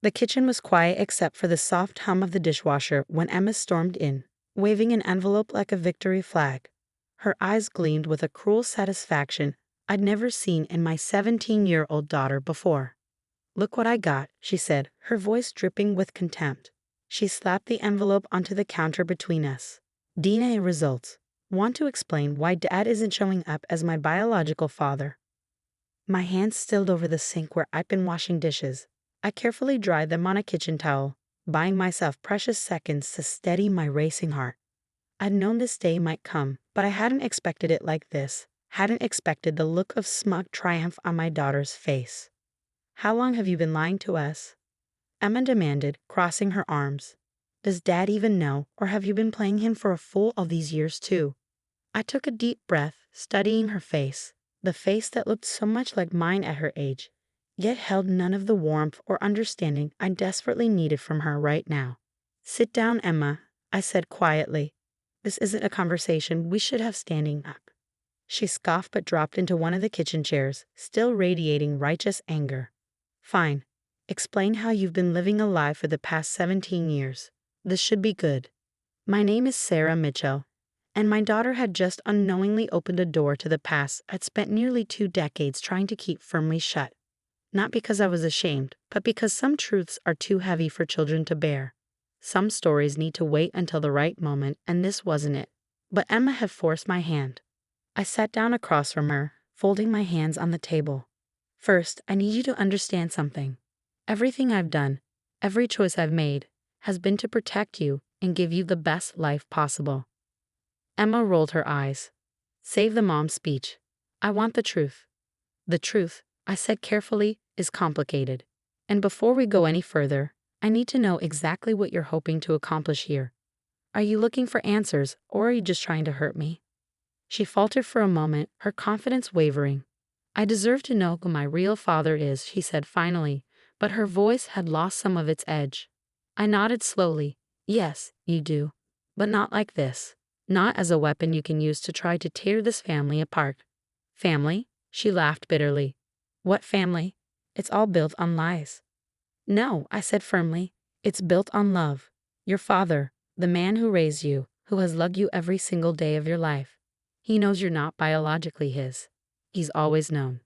The kitchen was quiet except for the soft hum of the dishwasher when Emma stormed in, waving an envelope like a victory flag. Her eyes gleamed with a cruel satisfaction I'd never seen in my 17-year-old daughter before. "Look what I got," she said, her voice dripping with contempt. She slapped the envelope onto the counter between us. "DNA results. Want to explain why Dad isn't showing up as my biological father?" My hands stilled over the sink where I'd been washing dishes. I carefully dried them on a kitchen towel, buying myself precious seconds to steady my racing heart. I'd known this day might come, but I hadn't expected it like this, hadn't expected the look of smug triumph on my daughter's face. "How long have you been lying to us?" Emma demanded, crossing her arms. "Does Dad even know, or have you been playing him for a fool all these years too?" I took a deep breath, studying her face, the face that looked so much like mine at her age, yet held none of the warmth or understanding I desperately needed from her right now. "Sit down, Emma," I said quietly. "This isn't a conversation we should have standing up." She scoffed but dropped into one of the kitchen chairs, still radiating righteous anger. "Fine. Explain how you've been living a lie for the past 17 years. This should be good. My name is Sarah Mitchell, and my daughter had just unknowingly opened a door to the past I'd spent nearly 2 decades trying to keep firmly shut. Not because I was ashamed, but because some truths are too heavy for children to bear. Some stories need to wait until the right moment, and this wasn't it. But Emma had forced my hand. I sat down across from her, folding my hands on the table. "First, I need you to understand something. Everything I've done, every choice I've made, has been to protect you and give you the best life possible." Emma rolled her eyes. Save the mom speech. "I want the truth." "The truth," I said carefully, "is complicated. And before we go any further, I need to know exactly what you're hoping to accomplish here. Are you looking for answers, or are you just trying to hurt me?" She faltered for a moment, her confidence wavering. "I deserve to know who my real father is," she said finally, but her voice had lost some of its edge. I nodded slowly. "Yes, you do. But not like this. Not as a weapon you can use to try to tear this family apart." "Family?" She laughed bitterly. "What family? It's all built on lies." "No," I said firmly. "It's built on love. Your father, the man who raised you, who has loved you every single day of your life. He knows you're not biologically his. He's always known."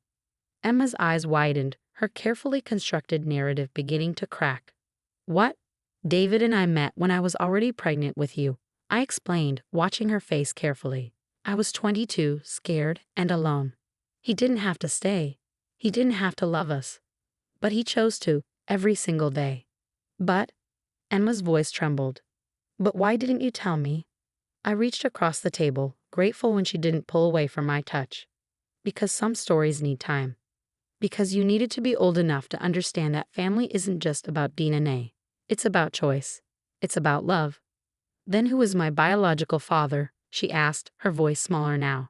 Emma's eyes widened, her carefully constructed narrative beginning to crack. "What? David and I met when I was already pregnant with you," I explained, watching her face carefully. "I was 22, scared, and alone. He didn't have to stay. He didn't have to love us. But he chose to, every single day." "But," Emma's voice trembled. "But why didn't you tell me?" I reached across the table, grateful when she didn't pull away from my touch. "Because some stories need time. Because you needed to be old enough to understand that family isn't just about DNA. It's about choice. It's about love." "Then who is my biological father?" she asked, her voice smaller now.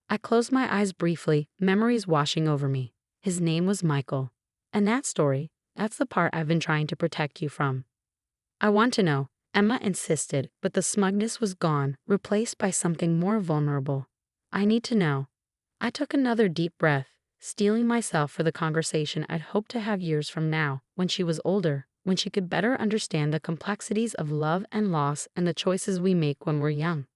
I closed my eyes briefly, memories washing over me. His name was Michael. And that story, that's the part I've been trying to protect you from. "I want to know," Emma insisted, but the smugness was gone, replaced by something more vulnerable. "I need to know." I took another deep breath, steeling myself for the conversation I'd hoped to have years from now, when she was older, when she could better understand the complexities of love and loss and the choices we make when we're young.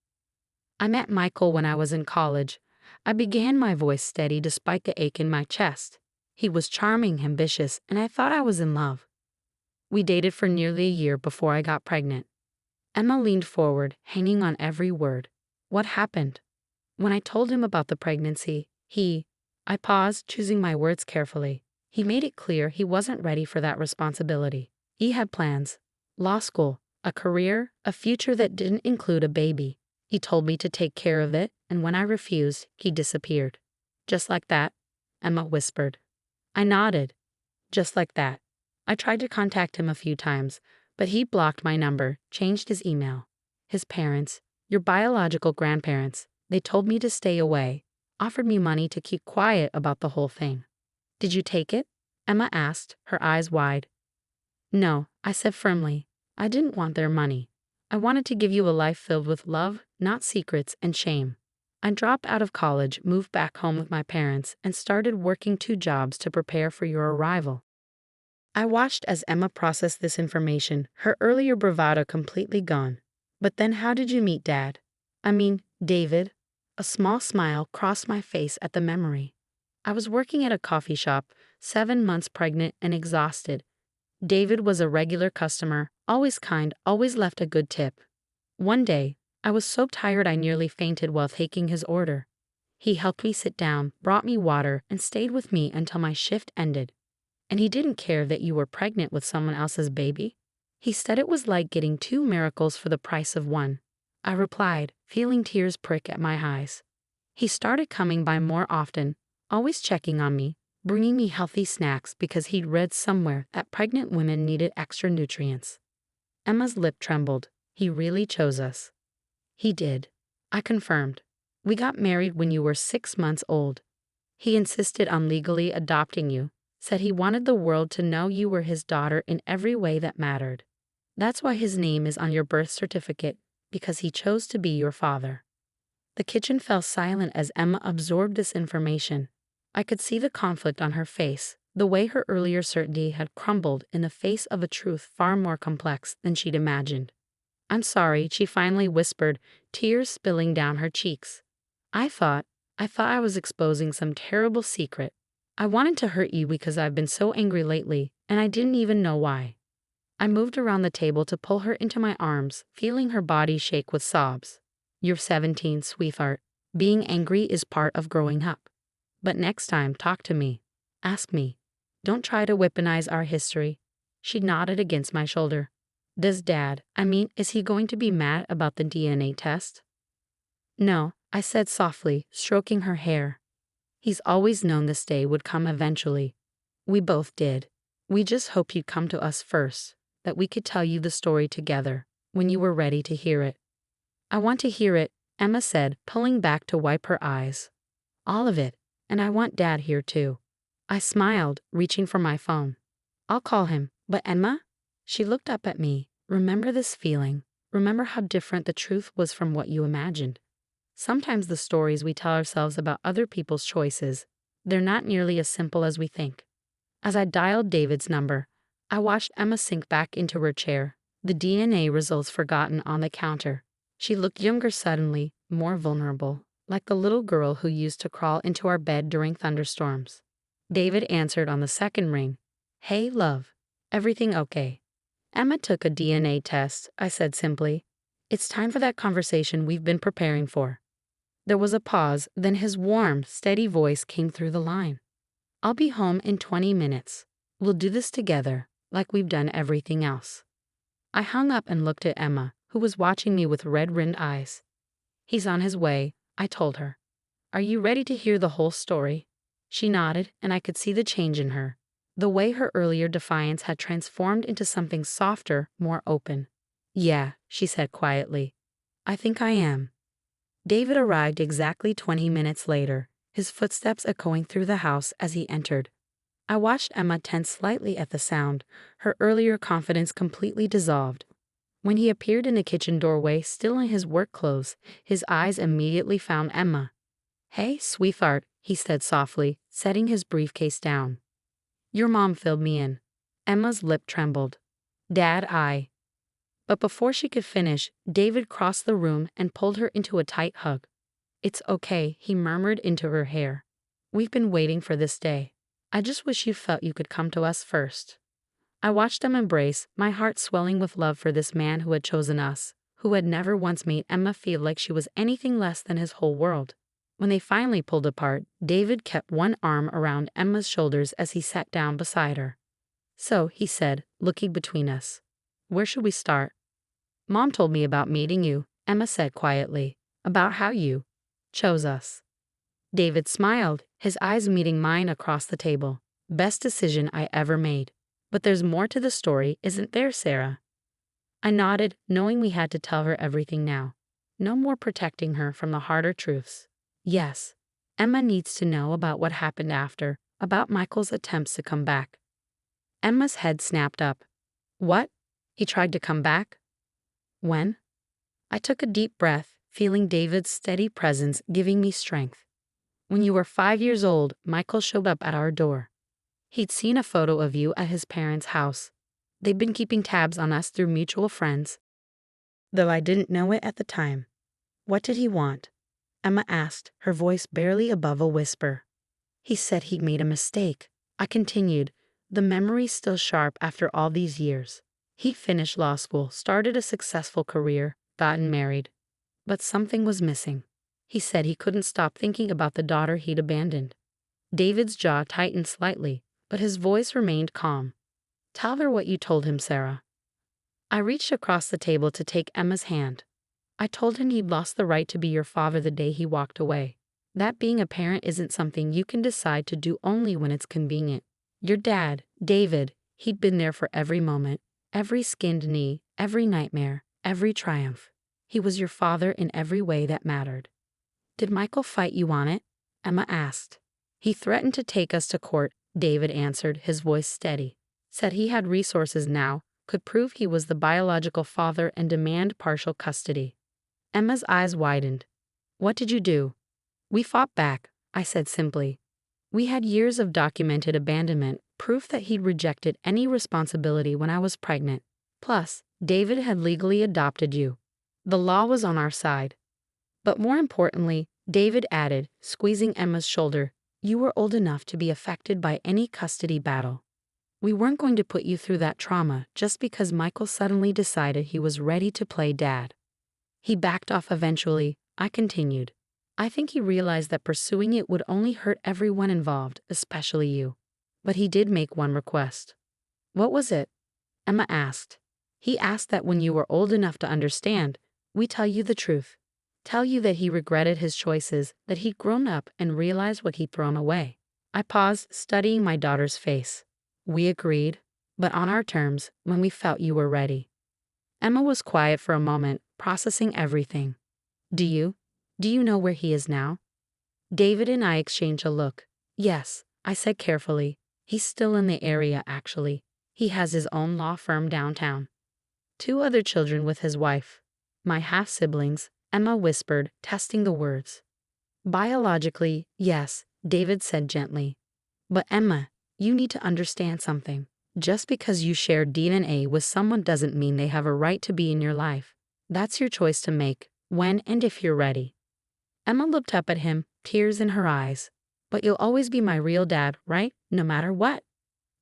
"I met Michael when I was in college." I began, my voice steady despite the ache in my chest. "He was charming, ambitious, and I thought I was in love. We dated for nearly a year before I got pregnant." Emma leaned forward, hanging on every word. "What happened?" "When I told him about the pregnancy, I paused, choosing my words carefully. "He made it clear he wasn't ready for that responsibility. He had plans. Law school, a career, a future that didn't include a baby. He told me to take care of it, and when I refused, he disappeared." "Just like that?" Emma whispered. I nodded. "Just like that. I tried to contact him a few times, but he blocked my number, changed his email. His parents, your biological grandparents, they told me to stay away, offered me money to keep quiet about the whole thing." "Did you take it?" Emma asked, her eyes wide. "No," I said firmly. "I didn't want their money. I wanted to give you a life filled with love, not secrets and shame. I dropped out of college, moved back home with my parents, and started working 2 jobs to prepare for your arrival." I watched as Emma processed this information, her earlier bravado completely gone. But then how did you meet Dad? I mean, David? A small smile crossed my face at the memory. I was working at a coffee shop, 7 months pregnant and exhausted. David was a regular customer, always kind, always left a good tip. One day, I was so tired I nearly fainted while taking his order. He helped me sit down, brought me water, and stayed with me until my shift ended. And he didn't care that you were pregnant with someone else's baby. He said it was like getting two miracles for the price of one. I replied, feeling tears prick at my eyes. He started coming by more often, always checking on me, bringing me healthy snacks because he'd read somewhere that pregnant women needed extra nutrients. Emma's lip trembled. He really chose us. He did. I confirmed. We got married when you were 6 months old. He insisted on legally adopting you, said he wanted the world to know you were his daughter in every way that mattered. That's why his name is on your birth certificate, because he chose to be your father. The kitchen fell silent as Emma absorbed this information. I could see the conflict on her face, the way her earlier certainty had crumbled in the face of a truth far more complex than she'd imagined. I'm sorry, she finally whispered, tears spilling down her cheeks. I thought I was exposing some terrible secret. I wanted to hurt you because I've been so angry lately, and I didn't even know why. I moved around the table to pull her into my arms, feeling her body shake with sobs. You're 17, sweetheart. Being angry is part of growing up. But next time, talk to me. Ask me. Don't try to weaponize our history. She nodded against my shoulder. Is he going to be mad about the DNA test? No, I said softly, stroking her hair. He's always known this day would come eventually. We both did. We just hoped you'd come to us first, that we could tell you the story together, when you were ready to hear it. I want to hear it, Emma said, pulling back to wipe her eyes. All of it, and I want Dad here too. I smiled, reaching for my phone. I'll call him, but Emma? She looked up at me. Remember this feeling. Remember how different the truth was from what you imagined. Sometimes the stories we tell ourselves about other people's choices, they're not nearly as simple as we think. As I dialed David's number, I watched Emma sink back into her chair, the DNA results forgotten on the counter. She looked younger suddenly, more vulnerable, like the little girl who used to crawl into our bed during thunderstorms. David answered on the second ring. Hey, love. Everything okay? Emma took a DNA test, I said simply. It's time for that conversation we've been preparing for. There was a pause, then his warm, steady voice came through the line. I'll be home in 20 minutes. We'll do this together, like we've done everything else. I hung up and looked at Emma, who was watching me with red-rimmed eyes. He's on his way, I told her. Are you ready to hear the whole story? She nodded, and I could see the change in her. The way her earlier defiance had transformed into something softer, more open. Yeah, she said quietly. I think I am. David arrived exactly 20 minutes later, his footsteps echoing through the house as he entered. I watched Emma tense slightly at the sound, her earlier confidence completely dissolved. When he appeared in the kitchen doorway, still in his work clothes, his eyes immediately found Emma. Hey, sweetheart, he said softly, setting his briefcase down. Your mom filled me in. Emma's lip trembled. Dad, But before she could finish, David crossed the room and pulled her into a tight hug. It's okay, he murmured into her hair. We've been waiting for this day. I just wish you felt you could come to us first. I watched them embrace, my heart swelling with love for this man who had chosen us, who had never once made Emma feel like she was anything less than his whole world. When they finally pulled apart, David kept one arm around Emma's shoulders as he sat down beside her. So, he said, looking between us. Where should we start? Mom told me about meeting you, Emma said quietly, about how you chose us. David smiled, his eyes meeting mine across the table. Best decision I ever made. But there's more to the story, isn't there, Sarah? I nodded, knowing we had to tell her everything now. No more protecting her from the harder truths. Yes, Emma needs to know about what happened after, about Michael's attempts to come back. Emma's head snapped up. What? He tried to come back? When? I took a deep breath, feeling David's steady presence giving me strength. When you were 5 years old, Michael showed up at our door. He'd seen a photo of you at his parents' house. They'd been keeping tabs on us through mutual friends, though I didn't know it at the time. What did he want? Emma asked, her voice barely above a whisper. He said he'd made a mistake. I continued, the memory still sharp after all these years. He'd finished law school, started a successful career, gotten married. But something was missing. He said he couldn't stop thinking about the daughter he'd abandoned. David's jaw tightened slightly, but his voice remained calm. Tell her what you told him, Sarah. I reached across the table to take Emma's hand. I told him he'd lost the right to be your father the day he walked away. That being a parent isn't something you can decide to do only when it's convenient. Your dad, David, he'd been there for every moment, every skinned knee, every nightmare, every triumph. He was your father in every way that mattered. Did Michael fight you on it? Emma asked. He threatened to take us to court, David answered, his voice steady. Said he had resources now, could prove he was the biological father and demand partial custody. Emma's eyes widened. What did you do? We fought back, I said simply. We had years of documented abandonment, proof that he'd rejected any responsibility when I was pregnant. Plus, David had legally adopted you. The law was on our side. But more importantly, David added, squeezing Emma's shoulder, you were old enough to be affected by any custody battle. We weren't going to put you through that trauma just because Michael suddenly decided he was ready to play dad. He backed off eventually, I continued. I think he realized that pursuing it would only hurt everyone involved, especially you. But he did make one request. What was it? Emma asked. He asked that when you were old enough to understand, we tell you the truth. Tell you that he regretted his choices, that he'd grown up and realized what he'd thrown away. I paused, studying my daughter's face. We agreed, but on our terms, when we felt you were ready. Emma was quiet for a moment, processing everything. Do you know where he is now? David and I exchanged a look. Yes, I said carefully. He's still in the area, actually. He has his own law firm downtown. 2 other children with his wife. My half-siblings, Emma whispered, testing the words. Biologically, yes, David said gently. But Emma, you need to understand something. Just because you share DNA with someone doesn't mean they have a right to be in your life. That's your choice to make, when and if you're ready. Emma looked up at him, tears in her eyes. But you'll always be my real dad, right? No matter what.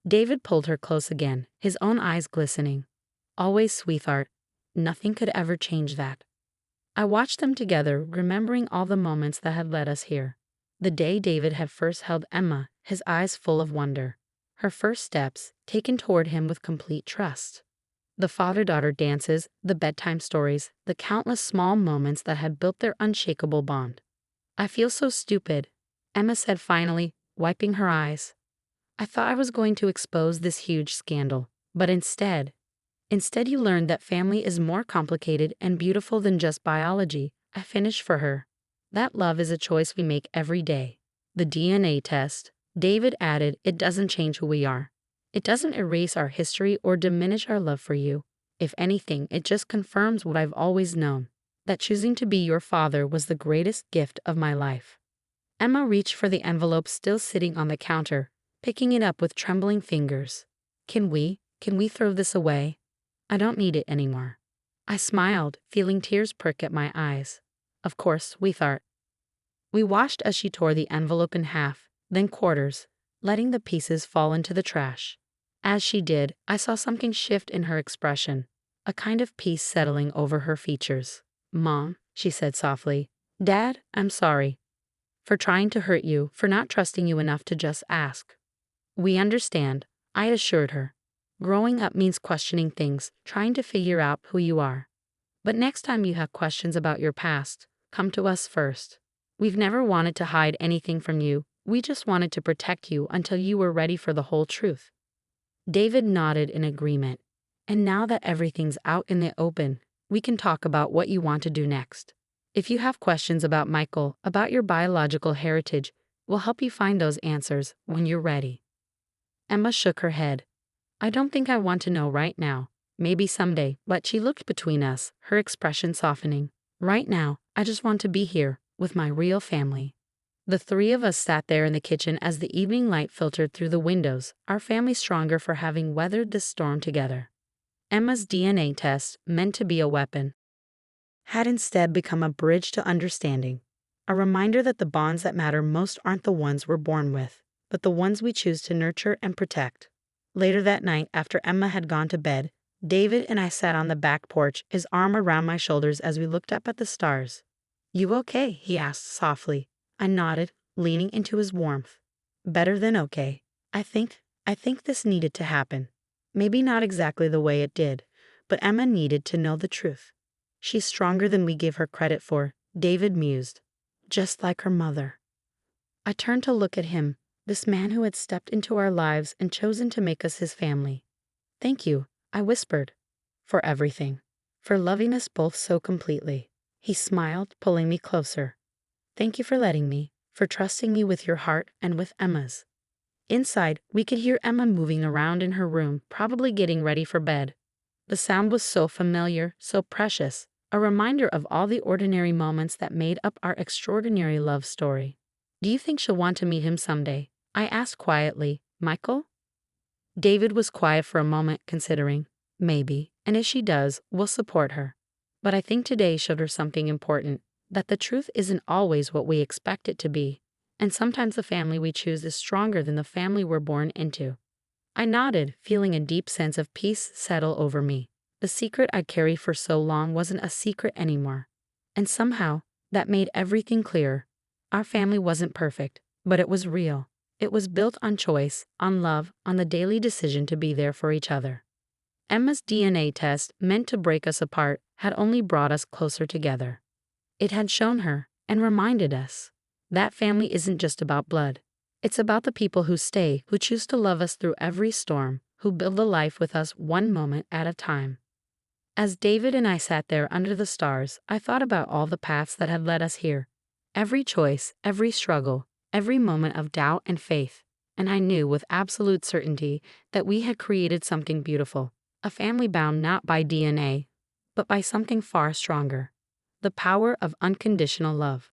David pulled her close again, his own eyes glistening. Always, sweetheart. Nothing could ever change that. I watched them together, remembering all the moments that had led us here. The day David had first held Emma, his eyes full of wonder. Her first steps, taken toward him with complete trust. The father-daughter dances, the bedtime stories, the countless small moments that had built their unshakable bond. I feel so stupid, Emma said finally, wiping her eyes. I thought I was going to expose this huge scandal, but instead you learned that family is more complicated and beautiful than just biology, I finished for her. That love is a choice we make every day. The DNA test, David added, it doesn't change who we are. It doesn't erase our history or diminish our love for you. If anything, it just confirms what I've always known, that choosing to be your father was the greatest gift of my life. Emma reached for the envelope still sitting on the counter, picking it up with trembling fingers. Can we throw this away? I don't need it anymore. I smiled, feeling tears perk at my eyes. Of course, sweetheart. We watched as she tore the envelope in half, then quarters, letting the pieces fall into the trash. As she did, I saw something shift in her expression, a kind of peace settling over her features. Mom, she said softly. Dad, I'm sorry. For trying to hurt you, for not trusting you enough to just ask. We understand, I assured her. Growing up means questioning things, trying to figure out who you are. But next time you have questions about your past, come to us first. We've never wanted to hide anything from you, we just wanted to protect you until you were ready for the whole truth. David nodded in agreement. And now that everything's out in the open, we can talk about what you want to do next. If you have questions about Michael, about your biological heritage, we'll help you find those answers when you're ready. Emma shook her head. I don't think I want to know right now. Maybe someday, but she looked between us, her expression softening. Right now, I just want to be here, with my real family. The three of us sat there in the kitchen as the evening light filtered through the windows, our family stronger for having weathered this storm together. Emma's DNA test, meant to be a weapon, had instead become a bridge to understanding. A reminder that the bonds that matter most aren't the ones we're born with, but the ones we choose to nurture and protect. Later that night, after Emma had gone to bed, David and I sat on the back porch, his arm around my shoulders as we looked up at the stars. "You okay?" he asked softly. I nodded, leaning into his warmth. "Better than okay. I think this needed to happen. Maybe not exactly the way it did, but Emma needed to know the truth. She's stronger than we give her credit for," David mused. "Just like her mother." I turned to look at him, this man who had stepped into our lives and chosen to make us his family. "Thank you," I whispered. "For everything. For loving us both so completely." He smiled, pulling me closer. "Thank you for letting me, for trusting me with your heart and with Emma's." Inside, we could hear Emma moving around in her room, probably getting ready for bed. The sound was so familiar, so precious, a reminder of all the ordinary moments that made up our extraordinary love story. "Do you think she'll want to meet him someday?" I asked quietly. "Michael?" David was quiet for a moment, considering. "Maybe, and if she does, we'll support her. But I think today showed her something important, that the truth isn't always what we expect it to be, and sometimes the family we choose is stronger than the family we're born into." I nodded, feeling a deep sense of peace settle over me. The secret I'd carried for so long wasn't a secret anymore. And somehow, that made everything clear. Our family wasn't perfect, but it was real. It was built on choice, on love, on the daily decision to be there for each other. Emma's DNA test, meant to break us apart, had only brought us closer together. It had shown her, and reminded us, that family isn't just about blood. It's about the people who stay, who choose to love us through every storm, who build a life with us one moment at a time. As David and I sat there under the stars, I thought about all the paths that had led us here. Every choice, every struggle, every moment of doubt and faith. And I knew with absolute certainty that we had created something beautiful. A family bound not by DNA, but by something far stronger. The power of unconditional love.